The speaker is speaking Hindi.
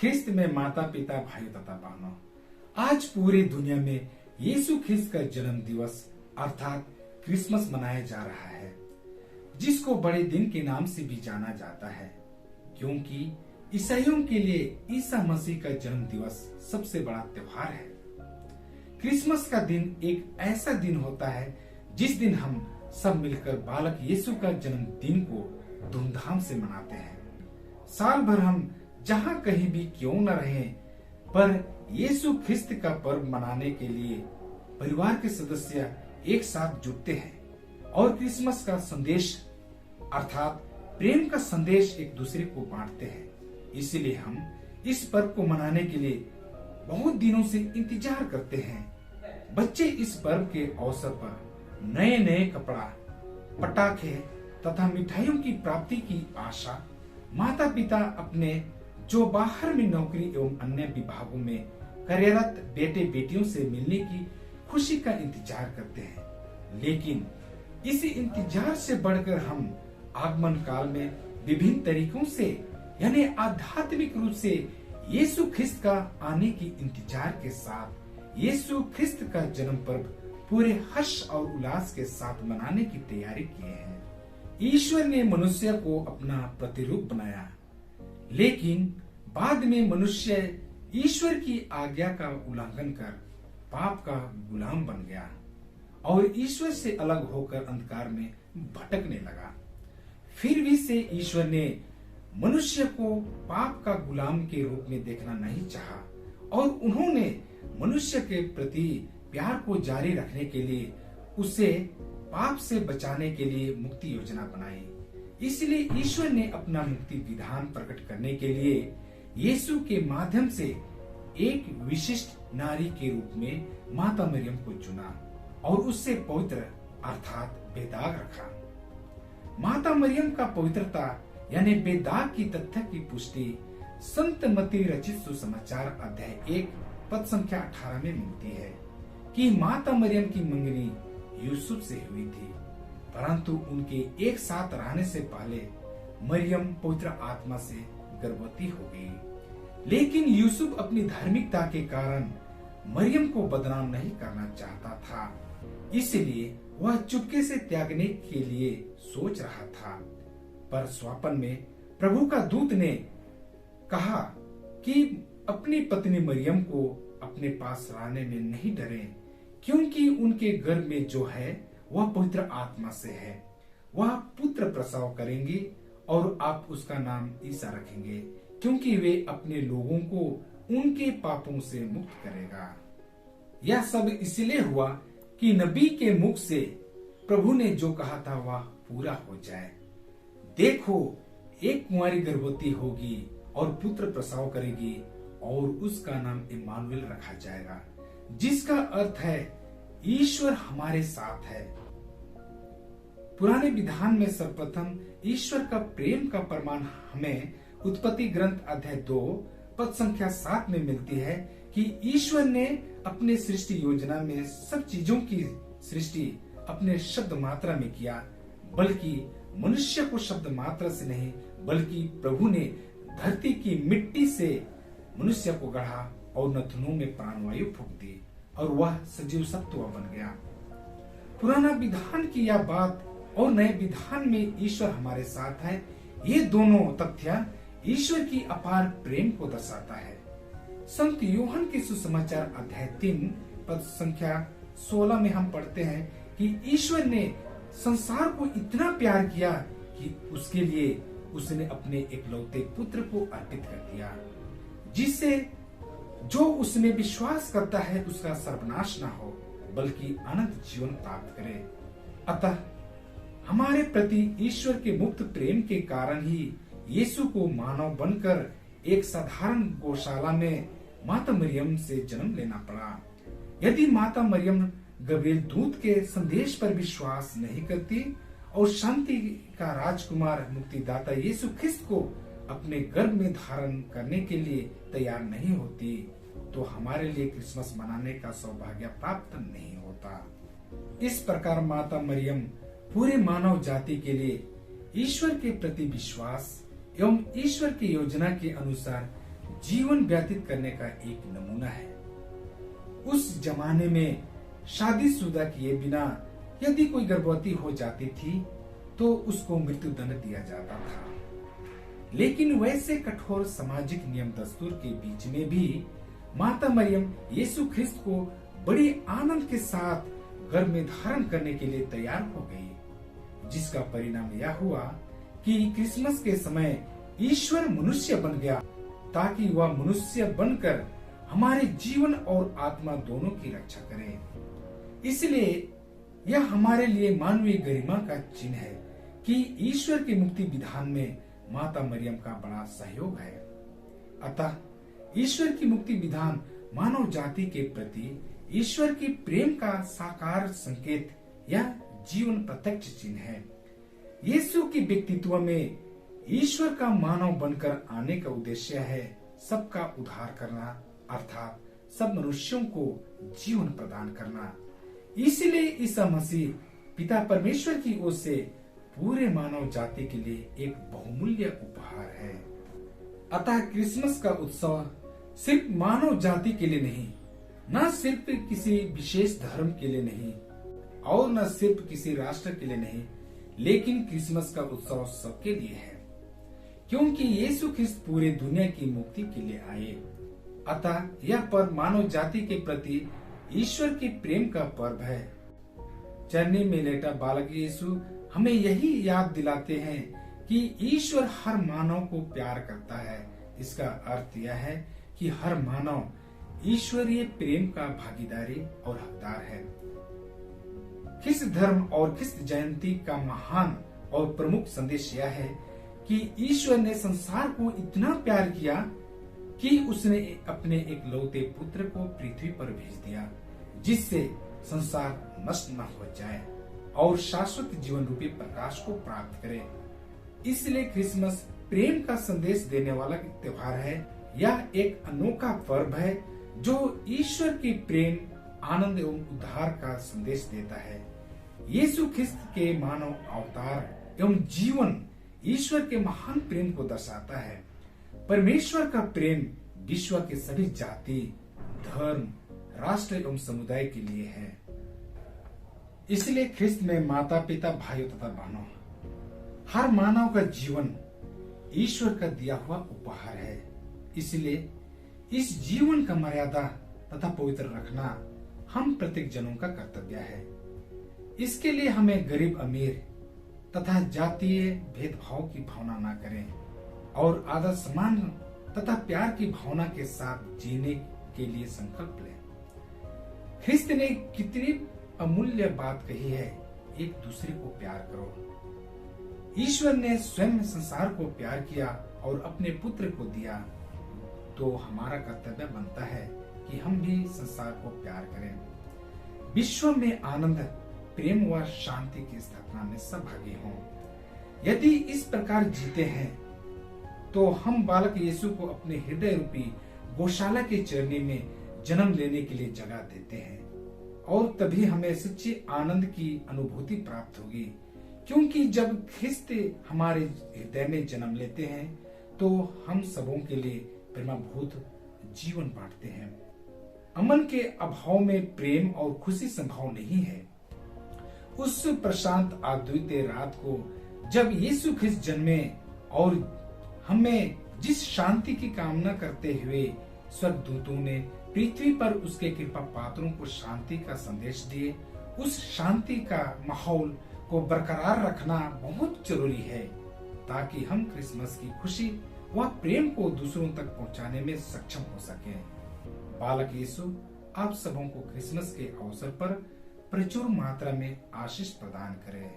ख्रिस्त में माता पिता भाई तथा बहनों, आज पूरी दुनिया में यीशु ख्रिस्त का जन्म दिवस अर्थात क्रिसमस मनाया जा रहा है, जिसको बड़े दिन के नाम से भी जाना जाता है, क्योंकि ईसाइयों के लिए ईसा मसीह का जन्म दिवस सबसे बड़ा त्योहार है। क्रिसमस का दिन एक ऐसा दिन होता है जिस दिन हम सब मिलकर बालक यीशु का जन्मदिन को धूमधाम से मनाते हैं। साल भर हम जहाँ कहीं भी क्यों न रहें, पर यीशु ख्रिस्त का पर्व मनाने के लिए परिवार के सदस्य एक साथ जुटते हैं और क्रिसमस का संदेश अर्थात प्रेम का संदेश एक दूसरे को बांटते हैं। इसलिए हम इस पर्व को मनाने के लिए बहुत दिनों से इंतजार करते हैं। बच्चे इस पर्व के अवसर पर नए नए कपड़ा, पटाखे तथा मिठाइयों की प्राप्ति की आशा, माता पिता अपने जो बाहर में नौकरी एवं अन्य विभागों में कार्यरत बेटे बेटियों से मिलने की खुशी का इंतजार करते हैं। लेकिन इसी इंतजार से बढ़कर हम आगमन काल में विभिन्न तरीकों से यानी आध्यात्मिक रूप से यीशु ख्रिस्त का आने की इंतजार के साथ यीशु ख्रिस्त का जन्म पर्व पूरे हर्ष और उल्लास के साथ मनाने की तैयारी किए हैं। ईश्वर ने मनुष्य को अपना प्रतिरूप बनाया, लेकिन बाद में मनुष्य ईश्वर की आज्ञा का उल्लंघन कर पाप का गुलाम बन गया और ईश्वर से अलग होकर अंधकार में भटकने लगा। फिर भी से ईश्वर ने मनुष्य को पाप का गुलाम के रूप में देखना नहीं चाहा और उन्होंने मनुष्य के प्रति प्यार को जारी रखने के लिए उसे पाप से बचाने के लिए मुक्ति योजना बनाई। इसलिए ईश्वर ने अपना मुक्ति विधान प्रकट करने के लिए यीशु के माध्यम से एक विशिष्ट नारी के रूप में माता मरियम को चुना और उससे पवित्र अर्थात बेदाग रखा। माता मरियम का पवित्रता यानी बेदाग की तथ्य की पुष्टि संत मत्ती रचित सुसमाचार अध्याय 1 पद संख्या 18 में मिलती है कि माता मरियम की मंगनी यूसुफ से हुई थी, परंतु उनके एक साथ रहने से पहले मरियम पवित्र आत्मा से गर्भवती हो गई। लेकिन यूसुफ अपनी धार्मिकता के कारण मरियम को बदनाम नहीं करना चाहता था, इसलिए वह चुपके से त्यागने के लिए सोच रहा था। पर स्वप्न में प्रभु का दूत ने कहा कि अपनी पत्नी मरियम को अपने पास लाने में नहीं डरें, क्योंकि उनके गर्भ में जो है वह पवित्र आत्मा से है। वह पुत्र प्रसव करेंगी और आप उसका नाम ईसा रखेंगे, क्योंकि वे अपने लोगों को उनके पापों से मुक्त करेगा। यह सब इसलिए हुआ कि नबी के मुख से प्रभु ने जो कहा था वह पूरा हो जाए। देखो, एक कुंवारी गर्भवती होगी और पुत्र प्रसव करेगी और उसका नाम इम्मानुएल रखा जाएगा, जिसका अर्थ है ईश्वर हमारे साथ है। पुराने विधान में सर्वप्रथम ईश्वर का प्रेम का प्रमाण हमें उत्पत्ति ग्रंथ अध्याय 2 पद संख्या 7 में मिलती है कि ईश्वर ने अपने सृष्टि योजना में सब चीजों की सृष्टि अपने शब्द मात्रा में किया, बल्कि मनुष्य को शब्द मात्रा से नहीं बल्कि प्रभु ने धरती की मिट्टी से मनुष्य को गढ़ा और नथुनों में प्राणवायु फूंक दी और वह सजीव सत्व बन गया। पुराना विधान की यह बात और नए विधान में ईश्वर हमारे साथ है, ये दोनों तथ्य ईश्वर की अपार प्रेम को दर्शाता है। संत यूहन्ना के सुसमाचार अध्याय 3 पद संख्या 16 में हम पढ़ते हैं कि ईश्वर ने संसार को इतना प्यार किया कि उसके लिए उसने अपने एकलौते पुत्र को अर्पित कर दिया, जिससे जो उसमें विश्वास करता है उसका सर्वनाश न हो बल्कि अनंत जीवन प्राप्त करे। अतः हमारे प्रति ईश्वर के मुक्त प्रेम के कारण ही यीशु को मानव बनकर एक साधारण गौशाला में माता मरियम से जन्म लेना पड़ा। यदि माता मरियम गब्रिएल दूत के संदेश पर विश्वास नहीं करती और शांति का राजकुमार मुक्तिदाता यीशु ख्रिस्त को अपने गर्भ में धारण करने के लिए तैयार नहीं होती, तो हमारे लिए क्रिसमस मनाने का सौभाग्य प्राप्त नहीं होता। इस प्रकार माता मरियम पूरे मानव जाति के लिए ईश्वर के प्रति विश्वास एवं ईश्वर की योजना के अनुसार जीवन व्यतीत करने का एक नमूना है। उस जमाने में शादीशुदा किए बिना यदि कोई गर्भवती हो जाती थी तो उसको मृत्यु दंड दिया जाता था। लेकिन वैसे कठोर सामाजिक नियम दस्तूर के बीच में भी माता मरियम यीशु ख्रिस्त को बड़ी आनंद के साथ गर्भ में धारण करने के लिए तैयार हो गई, जिसका परिणाम यह हुआ कि क्रिसमस के समय ईश्वर मनुष्य बन गया ताकि वह मनुष्य बनकर हमारे जीवन और आत्मा दोनों की रक्षा करे। इसलिए यह हमारे लिए मानवीय गरिमा का चिन्ह है कि ईश्वर के मुक्ति विधान में माता मरियम का बड़ा सहयोग है। अतः ईश्वर की मुक्ति विधान मानव जाति के प्रति ईश्वर की प्रेम का साकार संकेत या जीवन प्रत्यक्ष चिन्ह है। यीशु की व्यक्तित्व में ईश्वर का मानव बनकर आने का उद्देश्य है सबका उद्धार करना, अर्थात सब मनुष्यों को जीवन प्रदान करना। इसलिए ईसा मसीह पिता परमेश्वर की ओर से पूरे मानव जाति के लिए एक बहुमूल्य उपहार है। अतः क्रिसमस का उत्सव सिर्फ मानव जाति के लिए नहीं, न सिर्फ किसी विशेष धर्म के लिए नहीं और न सिर्फ किसी राष्ट्र के लिए नहीं, लेकिन क्रिसमस का उत्सव सबके लिए है, क्योंकि यीशु ख्रिस्त पूरे दुनिया की मुक्ति के लिए आए। अतः यह पर्व मानव जाति के प्रति ईश्वर के प्रेम का पर्व है। चरनी में लेटा बालक यीशु हमें यही याद दिलाते हैं कि ईश्वर हर मानव को प्यार करता है। इसका अर्थ यह है कि हर मानव ईश्वरीय प्रेम का भागीदारी और हकदार है। ख्रिस्त धर्म और ख्रिस्त जयंती का महान और प्रमुख संदेश यह है कि ईश्वर ने संसार को इतना प्यार किया कि उसने अपने एक लौते पुत्र को पृथ्वी पर भेज दिया, जिससे संसार नष्ट न हो जाए और शाश्वत जीवन रूपी प्रकाश को प्राप्त करे। इसलिए क्रिसमस प्रेम का संदेश देने वाला त्योहार है। यह एक अनोखा पर्व है जो ईश्वर की प्रेम, आनंद एवं उद्धार का संदेश देता है। यीशु ख्रिस्त के मानव अवतार एवं जीवन ईश्वर के महान प्रेम को दर्शाता है। परमेश्वर का प्रेम विश्व के सभी जाति, धर्म, राष्ट्र एवं समुदाय के लिए है। इसलिए ख्रिस्त में माता पिता, भाइयों तथा बहनों, हर मानव का जीवन ईश्वर का दिया हुआ उपहार है। इसलिए इस जीवन का मर्यादा तथा पवित्र रखना हम प्रत्येक जनों का कर्तव्य है। इसके लिए हमें गरीब अमीर तथा जातीय भेदभाव की भावना न करें और आदर सम्मान तथा प्यार की भावना के साथ जीने के लिए संकल्प लें। ख्रिस्त ने कितनी अमूल्य बात कही है, एक दूसरे को प्यार करो। ईश्वर ने स्वयं संसार को प्यार किया और अपने पुत्र को दिया, तो हमारा कर्तव्य बनता है कि हम भी संसार को प्यार करें। विश्व में आनंद, प्रेम व शांति की स्थापना में सहभागी हों। यदि इस प्रकार जीते हैं तो हम बालक यीशु को अपने हृदय रूपी गौशाला के चरनी में जन्म लेने के लिए जगह देते हैं और तभी हमें सच्चे आनंद की अनुभूति प्राप्त होगी, क्योंकि जब ख्रिस्त हमारे हृदय में जन्म लेते हैं तो हम सबों के लिए प्रेमाभूत जीवन बांटते हैं। अमन के अभाव में प्रेम और खुशी संभव नहीं है। उस प्रशांत अद्वितीय रात को जब यीशु ख्रिस्त जन्मे और हमें जिस शांति की कामना करते हुए स्वर्गदूतों ने पृथ्वी पर उसके कृपा पात्रों को शांति का संदेश दिए, उस शांति का माहौल को बरकरार रखना बहुत जरूरी है ताकि हम क्रिसमस की खुशी व प्रेम को दूसरों तक पहुंचाने में सक्षम हो सके। बालक यीशु आप सबों को क्रिसमस के अवसर पर प्रचुर मात्रा में आशीष प्रदान करे।